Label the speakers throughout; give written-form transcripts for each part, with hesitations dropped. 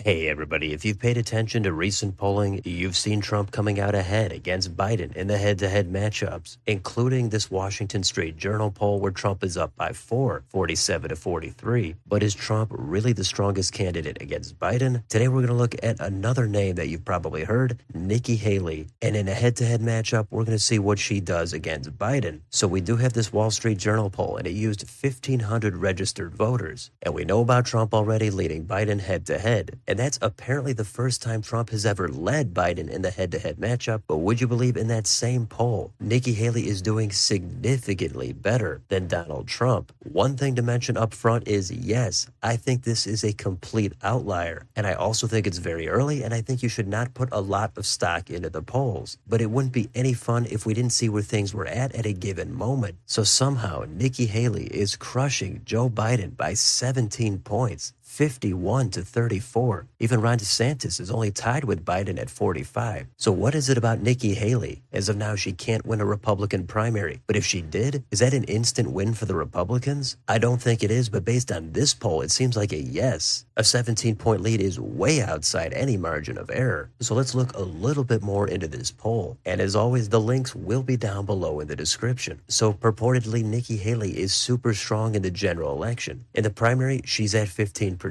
Speaker 1: Hey everybody, if you've paid attention to recent polling, you've seen Trump coming out ahead against Biden in the head-to-head matchups, including this Washington Street Journal poll where Trump is up by 4, 47 to 43. But is Trump really the strongest candidate against Biden? Today we're going to look at another name that you've probably heard, Nikki Haley. And in a head-to-head matchup, we're going to see what she does against Biden. So we do have this Wall Street Journal poll, and it used 1,500 registered voters. And we know about Trump already leading Biden head-to-head. And that's apparently the first time Trump has ever led Biden in the head-to-head matchup. But would you believe in that same poll, Nikki Haley is doing significantly better than Donald Trump? One thing to mention up front is, yes, I think this is a complete outlier. And I also think it's very early, and I think you should not put a lot of stock into the polls. But it wouldn't be any fun if we didn't see where things were at a given moment. So somehow, Nikki Haley is crushing Joe Biden by 17 points. 51 to 34. Even Ron DeSantis is only tied with Biden at 45. So what is it about Nikki Haley? As of now, she can't win a Republican primary. But if she did, is that an instant win for the Republicans? I don't think it is, but based on this poll, it seems like a yes. A 17-point lead is way outside any margin of error. So let's look a little bit more into this poll. And as always, the links will be down below in the description. So purportedly, Nikki Haley is super strong in the general election. In the primary, she's at 15%.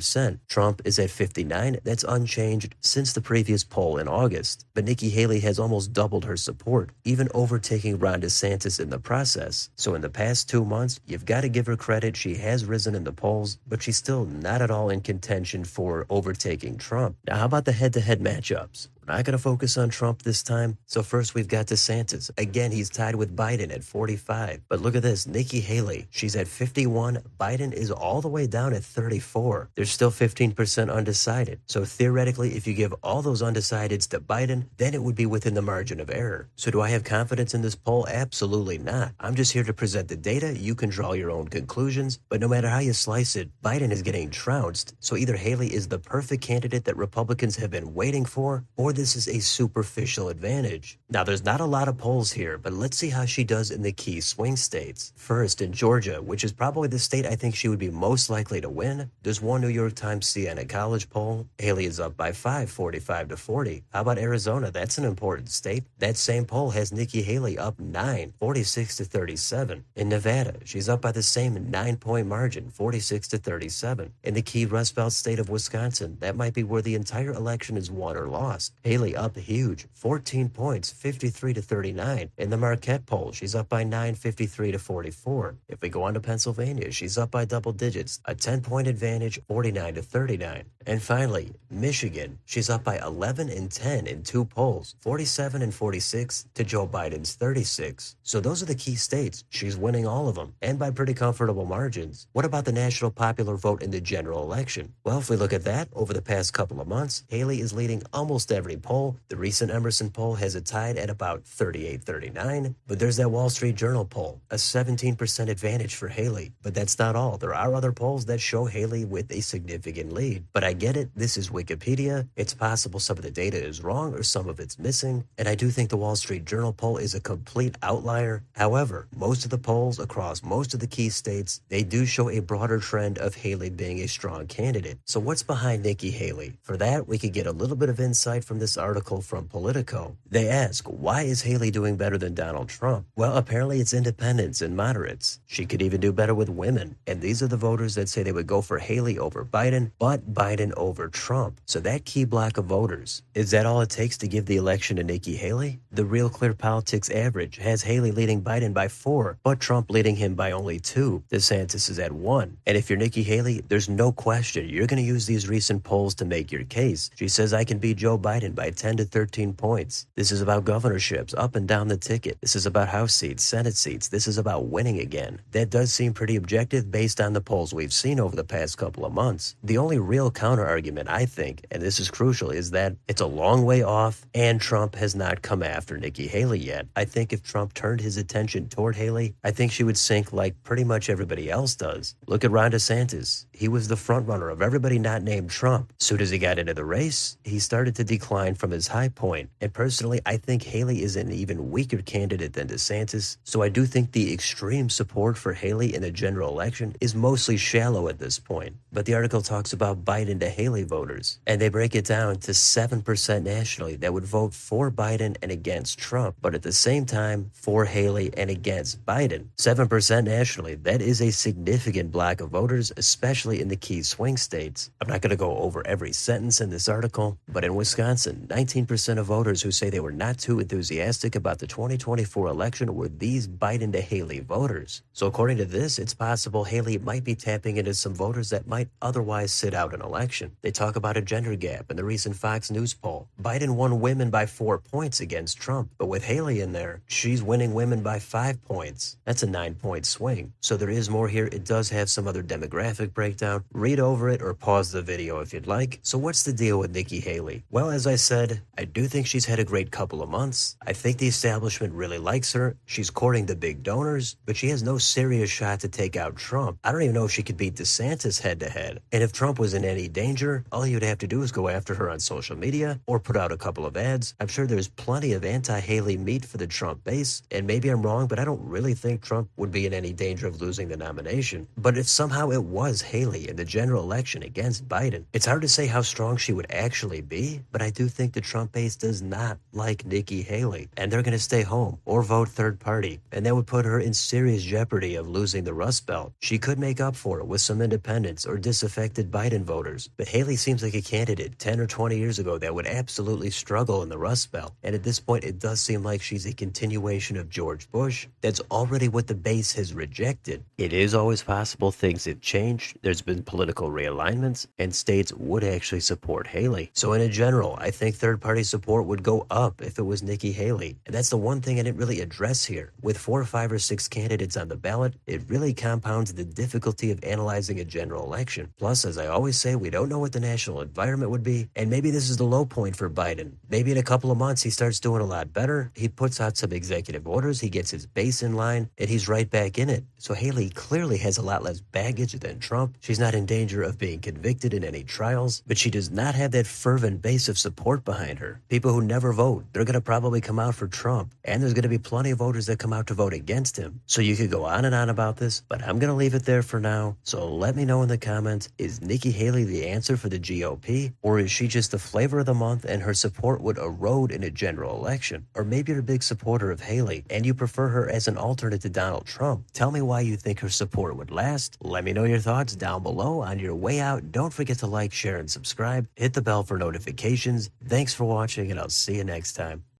Speaker 1: Trump is at 59. That's unchanged since the previous poll in August. But Nikki Haley has almost doubled her support, even overtaking Ron DeSantis in the process. So in the past 2 months, you've got to give her credit. She has risen in the polls, but she's still not at all in contention for overtaking Trump. Now, how about the head-to-head matchups? We're not going to focus on Trump this time. So first we've got DeSantis. Again, he's tied with Biden at 45. But look at this, Nikki Haley, she's at 51. Biden is all the way down at 34. There's still 15% undecided. So theoretically, if you give all those undecideds to Biden, then it would be within the margin of error. So do I have confidence in this poll? Absolutely not. I'm just here to present the data. You can draw your own conclusions. But no matter how you slice it, Biden is getting trounced. So either Haley is the perfect candidate that Republicans have been waiting for, or this is a superficial advantage. Now, there's not a lot of polls here, but let's see how she does in the key swing states. First, in Georgia, which is probably the state I think she would be most likely to win, there's one New York Times Siena College poll. Haley is up by 5, 45 to 40. How about Arizona? That's an important state. That same poll has Nikki Haley up 9, 46 to 37. In Nevada, she's up by the same 9-point margin, 46 to 37. In the key Rust Belt state of Wisconsin, that might be where the entire election is won or lost. Haley up huge, 14 points, 53 to 39. In the Marquette poll, she's up by 9, 53 to 44. If we go on to Pennsylvania, she's up by double digits, a 10-point advantage, 49 to 39. And finally, Michigan, she's up by 11 and 10 in 2 polls, 47 and 46 to Joe Biden's 36. So those are the key states. She's winning all of them, and by pretty comfortable margins. What about the national popular vote in the general election? Well, if we look at that, over the past couple of months, Haley is leading almost every poll. The recent Emerson poll has it tied at about 38-39, but there's that Wall Street Journal poll, a 17% advantage for Haley. But that's not all. There are other polls that show Haley with a significant lead. But I get it, this is Wikipedia. It's possible some of the data is wrong or some of it's missing, and I do think the Wall Street Journal poll is a complete outlier. However, most of the polls across most of the key states, they do show a broader trend of Haley being a strong candidate. So what's behind Nikki Haley? For that, we could get a little bit of insight from this article from Politico. They ask, why is Haley doing better than Donald Trump? Well, apparently it's independents and moderates. She could even do better with women. And these are the voters that say they would go for Haley over Biden, but Biden over Trump. So that key block of voters, is that all it takes to give the election to Nikki Haley? The Real Clear Politics average has Haley leading Biden by 4, but Trump leading him by only 2. DeSantis is at 1. And if you're Nikki Haley, there's no question you're going to use these recent polls to make your case. She says, I can beat Joe Biden by 10 to 13 points. This is about governorships up and down the ticket. This is about House seats, Senate seats. This is about winning again. That does seem pretty objective based on the polls we've seen over the past couple of months. The only real counter argument, I think, and this is crucial, is that it's a long way off and Trump has not come after Nikki Haley yet. I think if Trump turned his attention toward Haley, I think she would sink like pretty much everybody else does. Look at Ron DeSantis. He was the frontrunner of everybody not named Trump. Soon as he got into the race, he started to decline from his high point. And personally, I think Haley is an even weaker candidate than DeSantis, so I do think the extreme support for Haley in the general election is mostly shallow at this point. But the article talks about Biden to Haley voters, and they break it down to 7% nationally that would vote for Biden and against Trump, but at the same time for Haley and against Biden. 7% nationally, that is a significant block of voters, especially in the key swing states. I'm not going to go over every sentence in this article, but in Wisconsin, 19% of voters who say they were not too enthusiastic about the 2024 election were these Biden to Haley voters. So according to this, it's possible Haley might be tapping into some voters that might otherwise sit out an election. They talk about a gender gap in the recent Fox News poll. Biden won women by 4 points against Trump, but with Haley in there, she's winning women by 5 points. That's a 9-point swing. So there is more here. It does have some other demographic breakdown. Read over it or pause the video if you'd like. So what's the deal with Nikki Haley? Well, as I said, I do think she's had a great couple of months. I think the establishment really likes her. She's courting the big donors, but she has no serious shot to take out Trump. I don't even know if she could beat DeSantis head-to-head. And if Trump was in any danger, all you'd have to do is go after her on social media or put out a couple of ads. I'm sure there's plenty of anti-Haley meat for the Trump base, and maybe I'm wrong, but I don't really think Trump would be in any danger of losing the nomination. But if somehow it was Haley in the general election against Biden, it's hard to say how strong she would actually be, but I do think the Trump base does not like Nikki Haley, and they're going to stay home or vote third party, and that would put her in serious jeopardy of losing the Rust Belt. She could make up for it with some independents or disaffected Biden voters, but Haley seems like a candidate 10 or 20 years ago that would absolutely struggle in the Rust Belt, and at this point it does seem like she's a continuation of George Bush. That's already what the base has rejected. It is always possible things have changed. There's been political realignments, and states would actually support Haley. So in a general, I think third-party support would go up if it was Nikki Haley, and that's the one thing I didn't really address here. With 4, 5, or 6 candidates on the ballot, it really compounds the difficulty of analyzing a general election. Plus, as I always say, we don't know what the national environment would be, and maybe this is the low point for Biden. Maybe in a couple of months he starts doing a lot better, he puts out some executive orders, he gets his base in line, and he's right back in it. So Haley clearly has a lot less baggage than Trump. She's not in danger of being convicted in any trials, but she does not have that fervent base of support behind her. People who never vote, they're going to probably come out for Trump, and there's going to be plenty of voters that come out to vote against him. So you could go on and on about this, but I'm going to leave it there for now. So let me know in the comments, is Nikki Haley the answer for the GOP, or is she just the flavor of the month and her support would erode in a general election? Or maybe you're a big supporter of Haley and you prefer her as an alternate to Donald Trump. Tell me why you think her support would last. Let me know your thoughts down below. On your way out, don't forget to like, share, and subscribe. Hit the bell for notifications. Thanks for watching, and I'll see you next time.